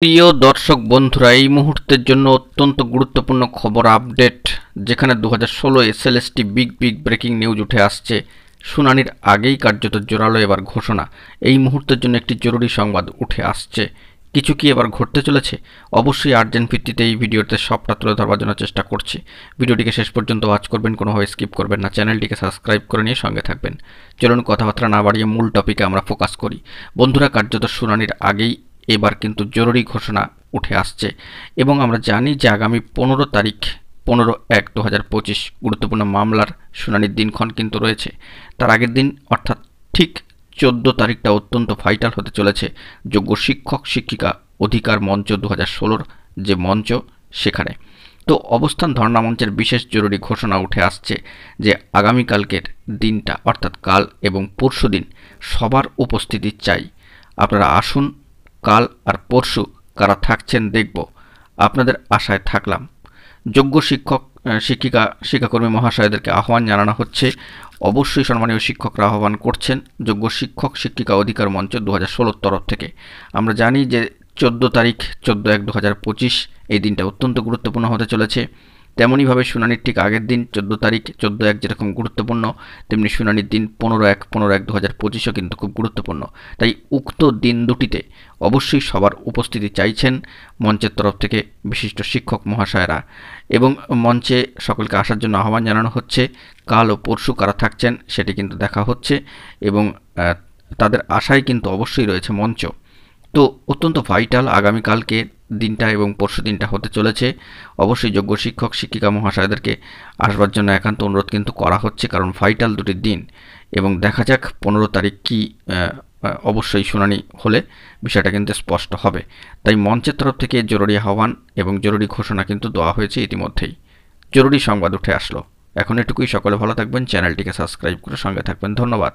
প্রিয় দর্শক বন্ধুরা, এই মুহূর্তের জন্য অত্যন্ত গুরুত্বপূর্ণ খবর আপডেট, যেখানে 2016 এসএলএসটি বিগ ব্রেকিং নিউজ উঠে আসছে। শুনানির আগেই কার্যত জোরালো এবার ঘোষণা। এই মুহূর্তের জন্য একটি জরুরি সংবাদ উঠে আসছে। কিছু কি এবার ঘটতে চলেছে? অবশ্যই আর্জেন্ট ভিত্তিতে এই ভিডিওতে সবটা তুলে ধরবার জন্য চেষ্টা করছি। ভিডিওটিকে শেষ পর্যন্ত ওয়াচ করবেন, কোনোভাবে স্কিপ করবেন না। চ্যানেলটিকে সাবস্ক্রাইব করে নিয়ে সঙ্গে থাকবেন। চলুন কথাবার্তা না বাড়িয়ে মূল টপিকে আমরা ফোকাস করি। বন্ধুরা, কার্যত শুনানির আগেই এবার কিন্তু জরুরি ঘোষণা উঠে আসছে এবং আমরা জানি যে আগামী 15 তারিখ 15/1/2025 গুরুত্বপূর্ণ মামলার শুনানির দিনক্ষণ কিন্তু রয়েছে। তার আগের দিন অর্থাৎ ঠিক 14 তারিখটা অত্যন্ত ভাইটাল হতে চলেছে যোগ্য শিক্ষক শিক্ষিকা অধিকার মঞ্চ 2016 যে মঞ্চ, সেখানে তো অবস্থান ধর্ণা মঞ্চের বিশেষ জরুরি ঘোষণা উঠে আসছে যে আগামীকালকের দিনটা অর্থাৎ কাল এবং পরশু দিন সবার উপস্থিতি চাই। আপনারা আসুন, কাল আর পরশু কারা থাকছেন দেখব। আপনাদের আশায় থাকলাম। যোগ্য শিক্ষক শিক্ষাকর্মী মহাশয়দেরকে আহ্বান জানানো হচ্ছে। অবশ্যই সম্মানীয় শিক্ষকরা আহ্বান করছেন যোগ্য শিক্ষক শিক্ষিকা অধিকার মঞ্চ 2016 তরফ থেকে। আমরা জানি যে 14 তারিখ 14/1/2025 এই দিনটা অত্যন্ত গুরুত্বপূর্ণ হতে চলেছে। তেমনইভাবে শুনানির ঠিক আগের দিন 14 তারিখ 14/1 যেরকম গুরুত্বপূর্ণ, তেমনি শুনানির দিন 15/1/2025ও কিন্তু খুব গুরুত্বপূর্ণ। তাই উক্ত দিন দুটিতে অবশ্যই সবার উপস্থিতি চাইছেন মঞ্চের তরফ থেকে বিশিষ্ট শিক্ষক মহাশয়রা, এবং মঞ্চে সকলকে আসার জন্য আহ্বান জানানো হচ্ছে। কাল ও পরশু কারা থাকছেন সেটি কিন্তু দেখা হচ্ছে এবং তাদের আশায় কিন্তু অবশ্যই রয়েছে মঞ্চ। তো অত্যন্ত ভাইটাল আগামীকালকে দিনটা এবং পরশু দিনটা হতে চলেছে। অবশ্যই যোগ্য শিক্ষক শিক্ষিকা মহাশয়দেরকে আসবার জন্য একান্ত অনুরোধ কিন্তু করা হচ্ছে, কারণ ভাইটাল দুটি দিন। এবং দেখা যাক 15 তারিখ কি অবশ্যই শুনানি হলে বিষয়টা কিন্তু স্পষ্ট হবে। তাই মঞ্চের তরফ থেকে জরুরি আহ্বান এবং জরুরি ঘোষণা কিন্তু দেওয়া হয়েছে ইতিমধ্যেই। জরুরি সংবাদ উঠে আসলো। এখন এটুকুই। সকলে ভালো থাকবেন, চ্যানেলটিকে সাবস্ক্রাইব করে সঙ্গে থাকবেন। ধন্যবাদ।